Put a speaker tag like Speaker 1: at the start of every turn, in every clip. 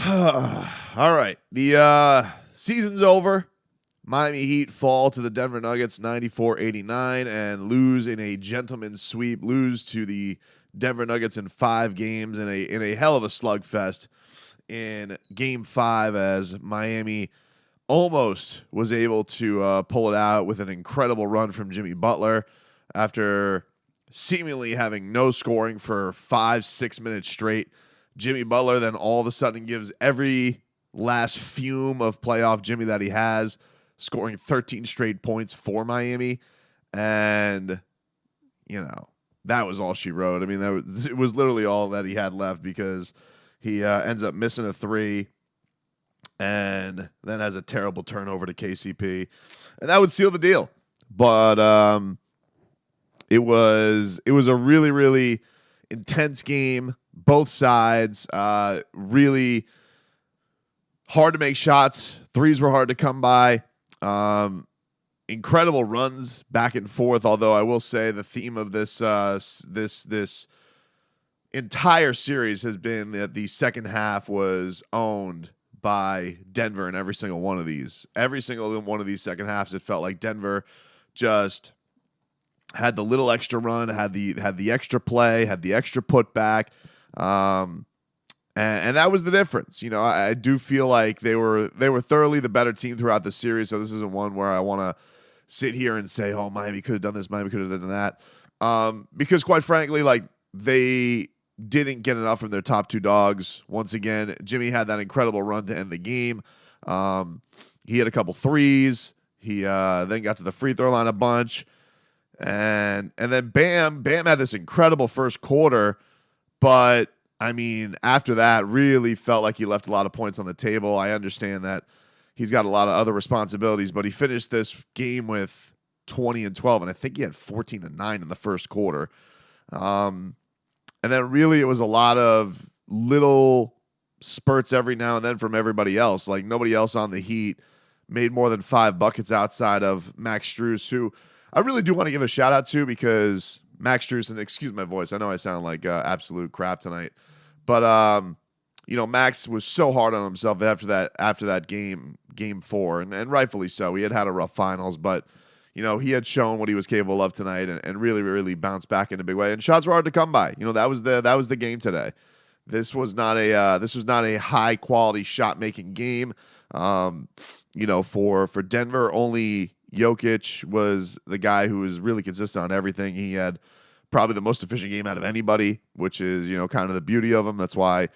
Speaker 1: All right. Season's over. Miami Heat fall to the Denver Nuggets 94-89 and lose in a gentleman's sweep, lose to the Denver Nuggets in 5 games in a hell of a slugfest in game 5 as Miami almost was able to pull it out with an incredible run from Jimmy Butler after seemingly having no scoring for 5-6 minutes straight. Jimmy Butler then all of a sudden gives every last fume of playoff Jimmy that he has, scoring 13 straight points for Miami. And, that was all she wrote. I mean, it was literally all that he had left because he ends up missing a 3 and then has a terrible turnover to KCP. And that would seal the deal. But it was a really, really intense game. Both sides really hard to make shots. Threes were hard to come by. Incredible runs back and forth. Although I will say the theme of this entire series has been that the second half was owned by Denver in every single one of these. Every single one of these second halves, it felt like Denver just had the little extra run, had the extra play, had the extra putback. And that was the difference. I do feel like they were thoroughly the better team throughout the series. So this isn't one where I want to sit here and say, oh, Miami could have done this, Miami could have done that. Because quite frankly, they didn't get enough from their top 2 dogs. Once again, Jimmy had that incredible run to end the game. He had a couple threes. He then got to the free throw line a bunch. And then Bam had this incredible first quarter, but I mean, after that, really felt like he left a lot of points on the table. I understand that he's got a lot of other responsibilities, but he finished this game with 20 and 12, and I think he had 14 and 9 in the first quarter. And then really it was a lot of little spurts every now and then from everybody else. Like nobody else on the Heat made more than 5 buckets outside of Max Strus, who I really do want to give a shout out to because Max Strus, and excuse my voice, I know I sound like absolute crap tonight, but Max was so hard on himself after that game 4, and rightfully so. He had a rough finals, but he had shown what he was capable of tonight, and really, really bounced back in a big way. And shots were hard to come by. That was the game today. This was not a high quality shot making game. For Denver, only Jokic was the guy who was really consistent on everything. He had probably the most efficient game out of anybody, which is, kind of the beauty of him. That's why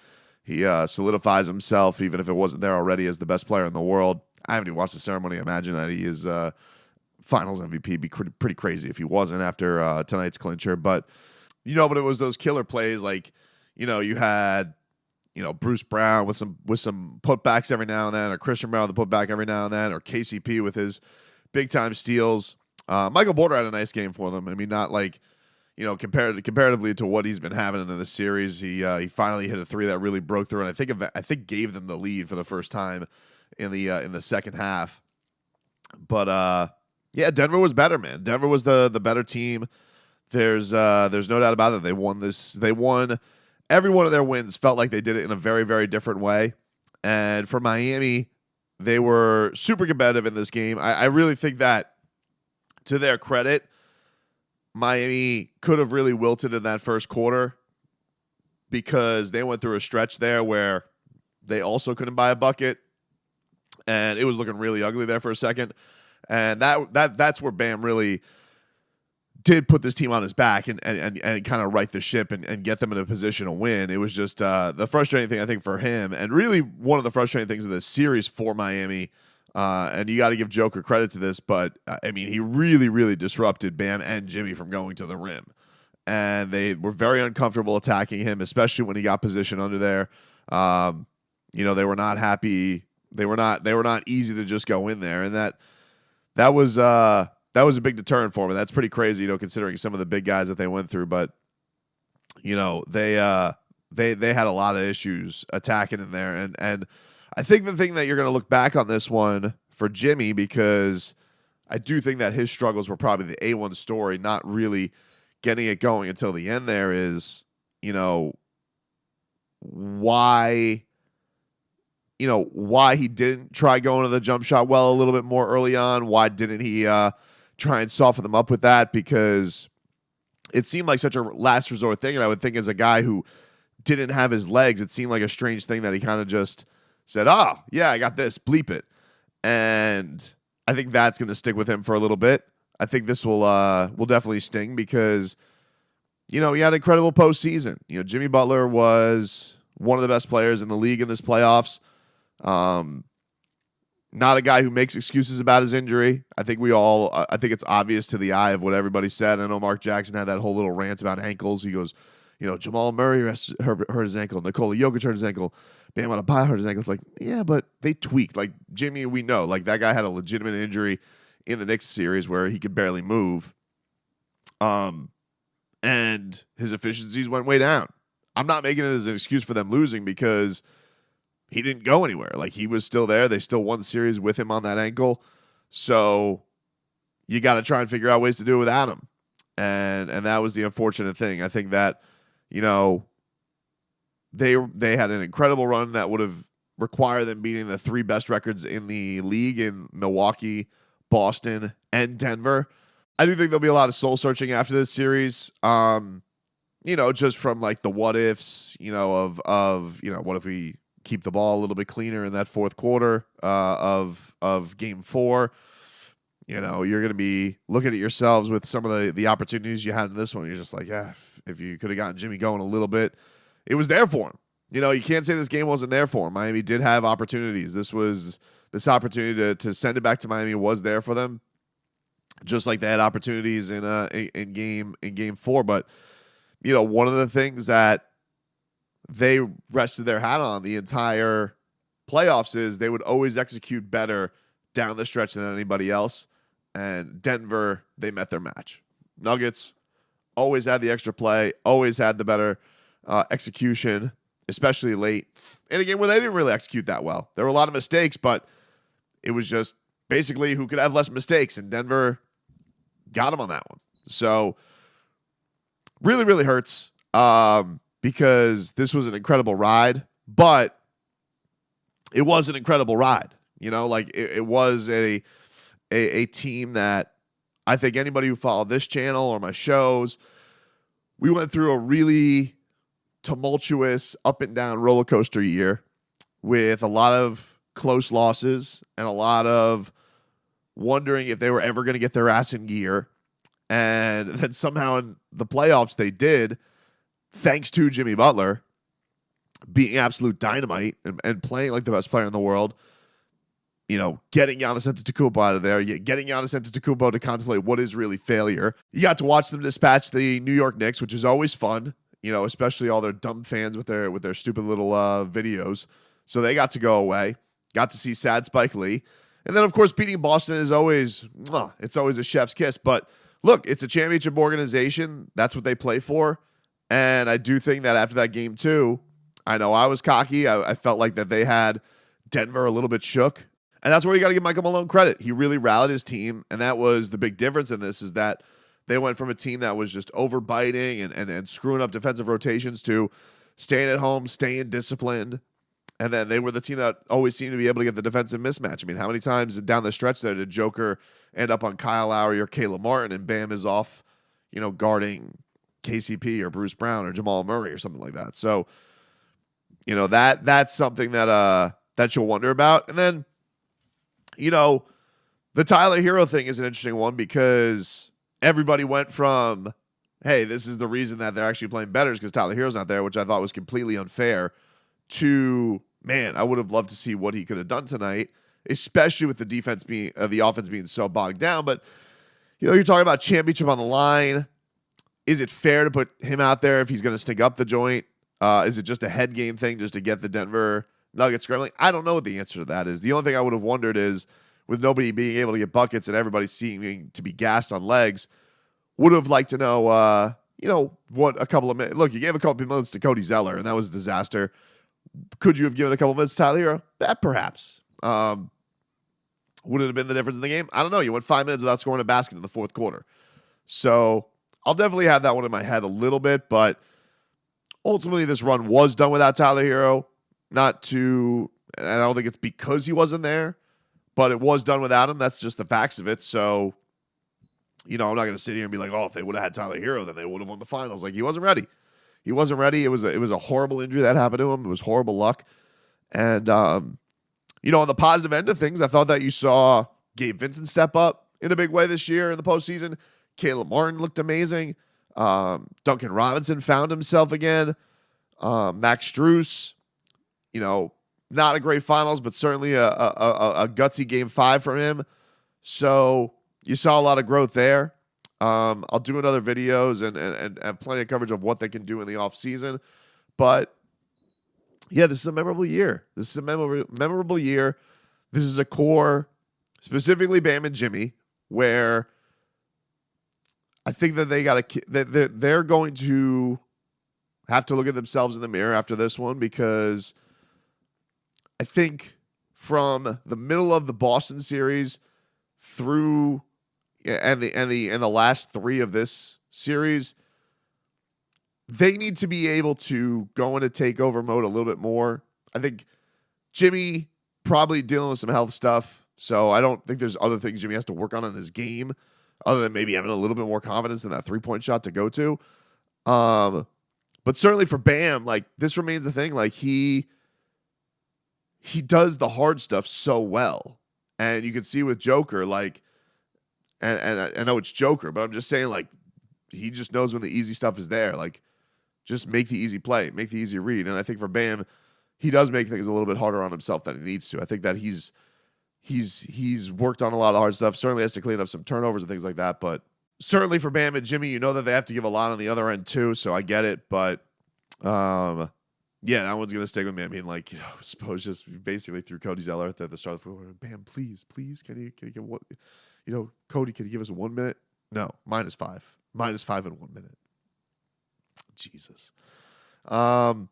Speaker 1: he solidifies himself, even if it wasn't there already, as the best player in the world. I haven't even watched the ceremony. I imagine that he is finals MVP. It'd be pretty crazy if he wasn't after tonight's clincher. But it was those killer plays. Like, you had, Bruce Brown with some putbacks every now and then, or Christian Brown with a putback every now and then, or KCP with his big time steals. Michael Porter had a nice game for them. I mean, not like, comparatively to what he's been having in this series. He finally hit a 3 that really broke through, and I think gave them the lead for the first time in the second half. But Denver was better, man. Denver was the better team. There's no doubt about it. They won this. They won every one of their wins. Felt like they did it in a very, very different way. And for Miami, they were super competitive in this game. I really think that, to their credit, Miami could have really wilted in that first quarter because they went through a stretch there where they also couldn't buy a bucket, and it was looking really ugly there for a second. And that's where Bam really did put this team on his back and kind of right the ship and get them in a position to win. It was just the frustrating thing, I think, for him, and really one of the frustrating things of this series for Miami. And you got to give Joker credit to this, but I mean, he really, really disrupted Bam and Jimmy from going to the rim, and they were very uncomfortable attacking him, especially when he got positioned under there. They were not happy. They were not easy to just go in there, and that was a big deterrent for him. That's pretty crazy, considering some of the big guys that they went through. But they had a lot of issues attacking in there, and I think the thing that you're going to look back on this one for Jimmy, because I do think that his struggles were probably the A1 story, not really getting it going until the end there, is, why why he didn't try going to the jump shot well a little bit more early on. Why didn't he try and soften them up with that? Because it seemed like such a last resort thing. And I would think as a guy who didn't have his legs, it seemed like a strange thing that he kind of just said, oh, yeah, I got this, bleep it. And I think that's going to stick with him for a little bit. I think this will definitely sting because, he had an incredible postseason. Jimmy Butler was one of the best players in the league in this playoffs. Not a guy who makes excuses about his injury. I think it's obvious to the eye of what everybody said. I know Mark Jackson had that whole little rant about ankles. He goes, Jamal Murray hurt his ankle. Nikola Jokic hurt his ankle. Bam Adebayo hurt his ankle. It's like, yeah, but they tweaked. Like, Jimmy, we know. Like, that guy had a legitimate injury in the Knicks series where he could barely move. And his efficiencies went way down. I'm not making it as an excuse for them losing because he didn't go anywhere. Like, he was still there. They still won the series with him on that ankle. So you got to try and figure out ways to do it without him. And that was the unfortunate thing. I think that, they had an incredible run that would have required them beating the three best records in the league in Milwaukee, Boston, and Denver. I do think there'll be a lot of soul searching after this series. Just from like the what ifs, of what if we keep the ball a little bit cleaner in that fourth quarter of game 4. You're going to be looking at yourselves with some of the opportunities you had in this one. You're just like, yeah, if you could have gotten Jimmy going a little bit, it was there for him. You can't say this game wasn't there for him. Miami did have opportunities. This opportunity to send it back to Miami was there for them, just like they had opportunities in game 4. But one of the things that they rested their hat on the entire playoffs is they would always execute better down the stretch than anybody else. And Denver, they met their match. Nuggets always had the extra play, always had the better execution, especially late in a game where they didn't really execute that well. There were a lot of mistakes, but it was just basically who could have less mistakes, and Denver got them on that one. So really, really hurts because this was an incredible ride, but it was an incredible ride. It was a team that I think anybody who followed this channel or my shows, we went through a really tumultuous up and down roller coaster year with a lot of close losses and a lot of wondering if they were ever going to get their ass in gear. And then somehow in the playoffs they did, thanks to Jimmy Butler being absolute dynamite and playing like the best player in the world. Getting Giannis Antetokounmpo out of there, getting Giannis Antetokounmpo to contemplate what is really failure. You got to watch them dispatch the New York Knicks, which is always fun. Especially all their dumb fans with their stupid little videos. So they got to go away. Got to see sad Spike Lee. And then, of course, beating Boston is always, it's always a chef's kiss. But look, it's a championship organization. That's what they play for. And I do think that after that game 2, I know I was cocky. I felt like that they had Denver a little bit shook. And that's where you got to give Michael Malone credit. He really rallied his team. And that was the big difference in this, is that they went from a team that was just overbiting and screwing up defensive rotations to staying at home, staying disciplined. And then they were the team that always seemed to be able to get the defensive mismatch. I mean, how many times down the stretch there did Joker end up on Kyle Lowry or Caleb Martin and Bam is off, guarding KCP or Bruce Brown or Jamal Murray or something like that. So, that's something that you'll wonder about. And then, the Tyler Hero thing is an interesting one because everybody went from, hey, this is the reason that they're actually playing better is because Tyler Hero's not there, which I thought was completely unfair, to, man, I would have loved to see what he could have done tonight, especially with the defense being, the offense being so bogged down. But, you're talking about championship on the line. Is it fair to put him out there if he's going to stink up the joint? Is it just a head game thing just to get the Denver Nuggets scrambling? I don't know what the answer to that is. The only thing I would have wondered is, with nobody being able to get buckets and everybody seeming to be gassed on legs, would have liked to know, what a couple of minutes. Look, you gave a couple of minutes to Cody Zeller, and that was a disaster. Could you have given a couple of minutes to Tyler Hero? Perhaps. Would it have been the difference in the game? I don't know. You went 5 minutes without scoring a basket in the fourth quarter. So I'll definitely have that one in my head a little bit, but ultimately this run was done without Tyler Hero. Not to And I don't think it's because he wasn't there, but it was done without him. That's just the facts of it. So, I'm not going to sit here and be like, oh, if they would have had Tyler Hero, then they would have won the finals. Like, he wasn't ready. He wasn't ready. It was a horrible injury that happened to him. It was horrible luck. And, on the positive end of things, I thought that you saw Gabe Vincent step up in a big way this year in the postseason. Caleb Martin looked amazing. Duncan Robinson found himself again. Max Strus, not a great finals, but certainly a gutsy game 5 from him. So you saw a lot of growth there. I'll do another videos and have plenty of coverage of what they can do in the offseason. But yeah, this is a memorable year. This is a memorable year. This is a core, specifically Bam and Jimmy, where I think that they're going to have to look at themselves in the mirror after this one, because I think from the middle of the Boston series through and the last 3 of this series, they need to be able to go into takeover mode a little bit more. I think Jimmy probably dealing with some health stuff, so I don't think there's other things Jimmy has to work on his game other than maybe having a little bit more confidence in that 3-point shot to go to. But certainly for Bam, like, this remains the thing. Like, he does the hard stuff so well. And you can see with Joker, like, and I know it's Joker, but I'm just saying, like, he just knows when the easy stuff is there. Like, just make the easy play, make the easy read. And I think for Bam, he does make things a little bit harder on himself than he needs to. I think that he's worked on a lot of hard stuff. Certainly has to clean up some turnovers and things like that. But certainly for Bam and Jimmy, that they have to give a lot on the other end too. So I get it. But yeah, that one's gonna stick with me. I mean, like, suppose just basically threw Cody Zeller at the start of the fourth. Bam, please, can you give what? Cody, can you give us 1 minute? No, -5. -5 in 1 minute. Jesus. And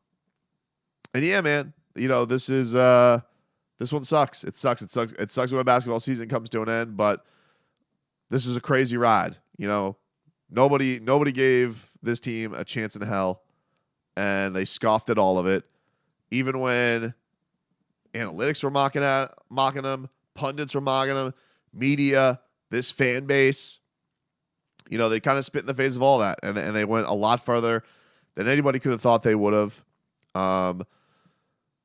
Speaker 1: yeah, man, this is this one sucks. It sucks. It sucks when a basketball season comes to an end, but this is a crazy ride. Nobody gave this team a chance in hell, and they scoffed at all of it. Even when analytics were mocking them, pundits were mocking them, media, this fan base, they kind of spit in the face of all that, and they went a lot further than anybody could have thought they would have,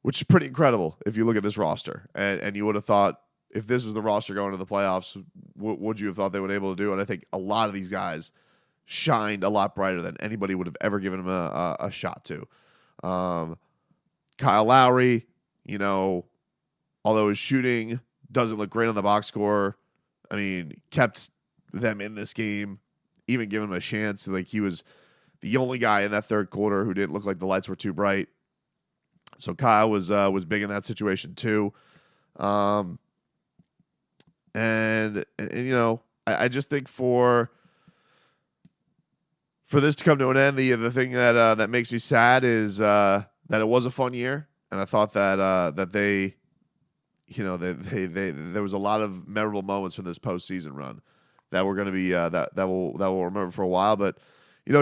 Speaker 1: which is pretty incredible if you look at this roster. And you would have thought, if this was the roster going to the playoffs, would you have thought they would be able to do? And I think a lot of these guys shined a lot brighter than anybody would have ever given them a shot to. Kyle Lowry, although his shooting doesn't look great on the box score, I mean, kept them in this game, even giving him a chance. Like, he was the only guy in that third quarter who didn't look like the lights were too bright. So Kyle was big in that situation too. And I just think for this to come to an end, the thing that makes me sad is that it was a fun year, and I thought that they there was a lot of memorable moments from this postseason run that we're going to be that we'll remember for a while. But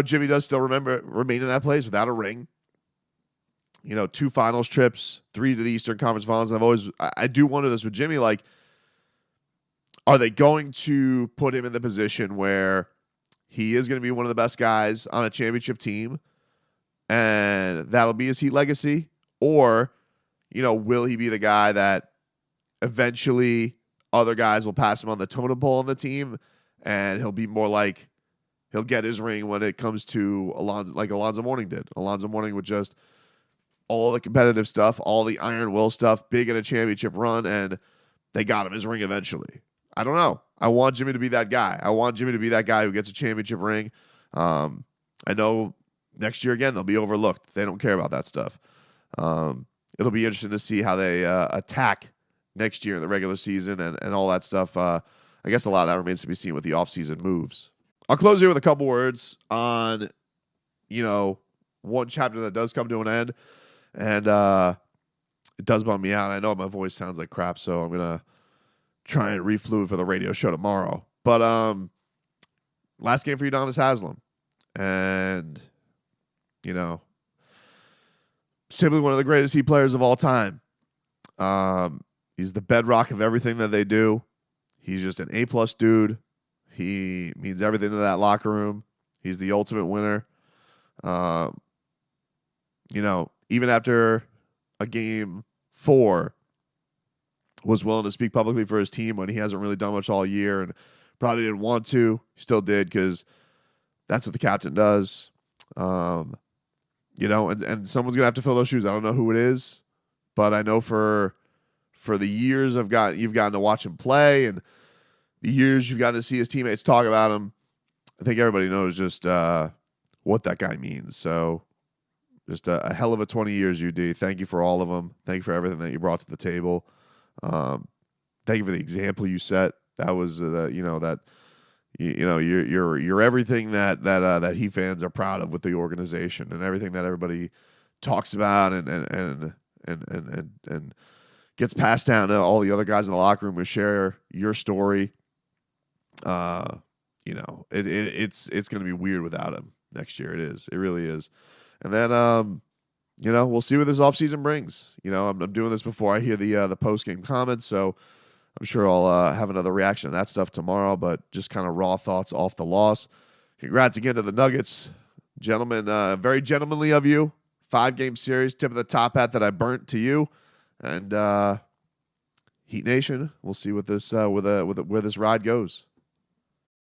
Speaker 1: Jimmy does still remain in that place without a ring. 2 finals trips, 3 to the Eastern Conference Finals. And I do wonder this with Jimmy, like, are they going to put him in the position where he is going to be one of the best guys on a championship team, and that'll be his Heat legacy? Or, will he be the guy that eventually other guys will pass him on the totem pole on the team, and he'll be more like, he'll get his ring when it comes to like Alonzo Mourning did. Alonzo Mourning with just all the competitive stuff, all the iron will stuff, big in a championship run, and they got him his ring eventually. I don't know. I want Jimmy to be that guy. I want Jimmy to be that guy who gets a championship ring. I know next year, again, they'll be overlooked. They don't care about that stuff. It'll be interesting to see how they attack next year in the regular season and all that stuff. I guess a lot of that remains to be seen with the offseason moves. I'll close here with a couple words on, one chapter that does come to an end. And it does bum me out. I know my voice sounds like crap, so I'm going to try and refluid for the radio show tomorrow. But last game for Udonis Haslem. And, simply one of the greatest Heat players of all time. He's the bedrock of everything that they do. He's just an A-plus dude. He means everything to that locker room. He's the ultimate winner. Even after a game 4, was willing to speak publicly for his team when he hasn't really done much all year and probably didn't want to. He still did because that's what the captain does. And someone's gonna have to fill those shoes. I don't know who it is, but I know for the years you've gotten to watch him play and the years you've gotten to see his teammates talk about him, I think everybody knows just what that guy means. So just a hell of a 20 years, UD. Thank you for all of them. Thank you for everything that you brought to the table. Thank you for the example you set. That was you're everything that Heat fans are proud of with the organization and everything that everybody talks about and gets passed down to all the other guys in the locker room who share your story. It's going to be weird without him next year. It is. It really is. And then we'll see what this offseason brings. I'm doing this before I hear the post-game comments, so I'm sure I'll have another reaction to that stuff tomorrow, but just kind of raw thoughts off the loss. Congrats again to the Nuggets. Gentlemen, very gentlemanly of you. 5-game series, tip of the top hat that I burnt to you. And Heat Nation, we'll see what this where this ride goes.